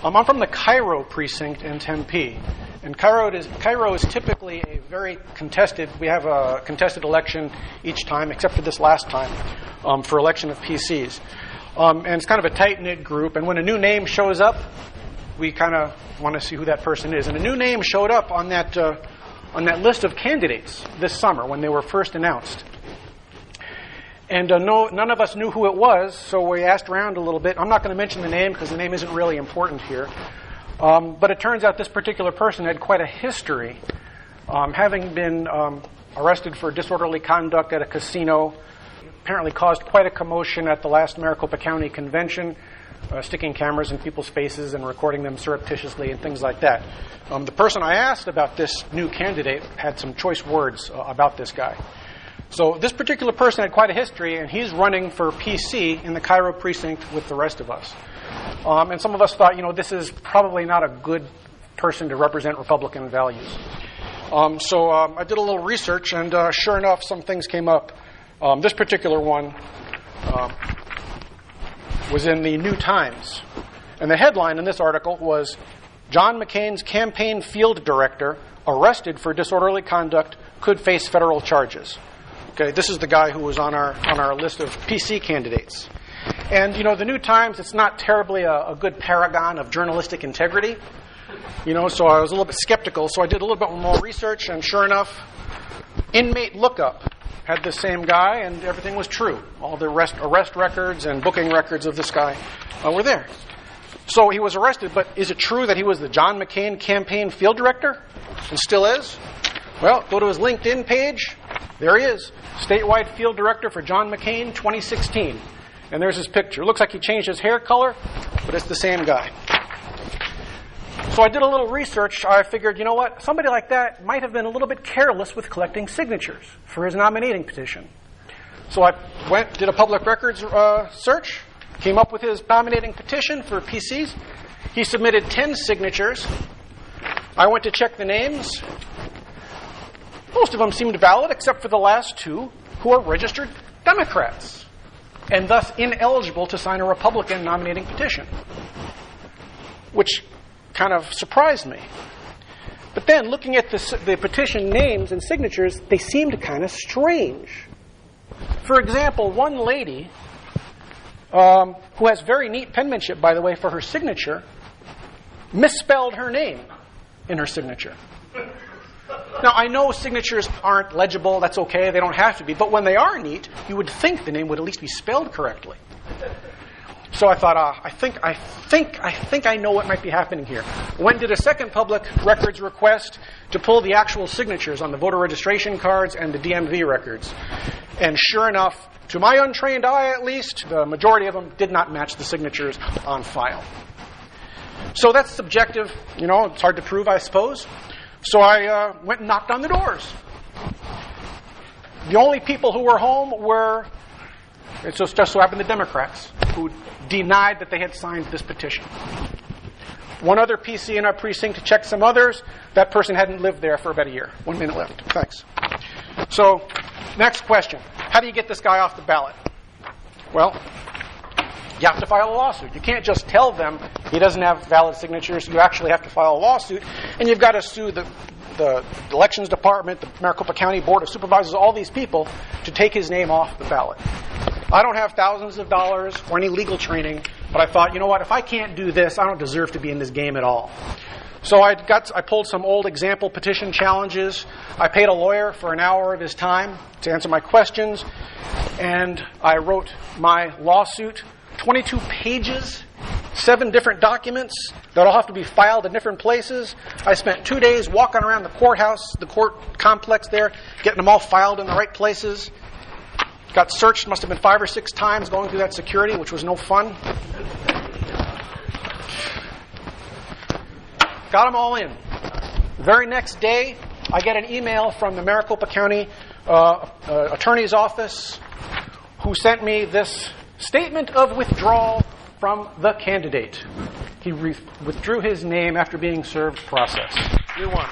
I'm from the Cairo precinct in Tempe. And Cairo is typically a very contested, we have a contested election each time, except for this last time, for election of PCs. And it's kind of a tight-knit group, and when a new name shows up, we kind of want to see who that person is. And a new name showed up on that list of candidates this summer when they were first announced. And none of us knew who it was, so we asked around a little bit. I'm not going to mention the name because the name isn't really important here. But it turns out this particular person had quite a history, having been arrested for disorderly conduct at a casino, apparently caused quite a commotion at the last Maricopa County convention, sticking cameras in people's faces and recording them surreptitiously and things like that. The person I asked about this new candidate had some choice words about this guy. So this particular person had quite a history, and he's running for PC in the Cairo precinct with the rest of us. And some of us thought, this is probably not a good person to represent Republican values. So I did a little research, and sure enough, some things came up. This particular one was in the New Times. And the headline in this article was, John McCain's Campaign Field Director arrested for disorderly conduct could face federal charges. Okay, this is the guy who was on our list of PC candidates. And, the New Times, it's not terribly a good paragon of journalistic integrity. So I was a little bit skeptical. So I did a little bit more research, and sure enough, Inmate Lookup had the same guy, and everything was true. All the arrest records and booking records of this guy were there. So he was arrested, but is it true that he was the John McCain Campaign Field Director? And still is? Well, go to his LinkedIn page. There he is, Statewide Field Director for John McCain, 2016. And there's his picture. It looks like he changed his hair color, but it's the same guy. So I did a little research. I figured, somebody like that might have been a little bit careless with collecting signatures for his nominating petition. So I did a public records search, came up with his nominating petition for PCs. He submitted 10 signatures. I went to check the names. Most of them seemed valid, except for the last two, who are registered Democrats, and thus ineligible to sign a Republican nominating petition, which kind of surprised me. But then, looking at the petition names and signatures, they seemed kind of strange. For example, one lady, who has very neat penmanship, by the way, for her signature, misspelled her name in her signature. Now, I know signatures aren't legible. That's okay. They don't have to be. But when they are neat, you would think the name would at least be spelled correctly. So I thought, I think I know what might be happening here. Went and did a second public records request to pull the actual signatures on the voter registration cards and the DMV records. And sure enough, to my untrained eye at least, the majority of them did not match the signatures on file. So that's subjective. It's hard to prove, I suppose. So I went and knocked on the doors. The only people who were home were, it just so happened, the Democrats, who denied that they had signed this petition. One other PC in our precinct checked some others. That person hadn't lived there for about a year. 1 minute left. Thanks. So, next question. How do you get this guy off the ballot? Well, you have to file a lawsuit. You can't just tell them he doesn't have valid signatures. You actually have to file a lawsuit, and you've got to sue the Elections Department, the Maricopa County Board of Supervisors, all these people to take his name off the ballot. I don't have thousands of dollars or any legal training, but I thought, if I can't do this, I don't deserve to be in this game at all. So I pulled some old example petition challenges. I paid a lawyer for an hour of his time to answer my questions, and I wrote my lawsuit. 22 pages, 7 different documents that all have to be filed in different places. I spent 2 days walking around the courthouse, the court complex there, getting them all filed in the right places. Got searched, must have been 5 or 6 times going through that security, which was no fun. Got them all in. The very next day, I get an email from the Maricopa County Attorney's Office who sent me this statement of withdrawal from the candidate. He withdrew his name after being served process. New one.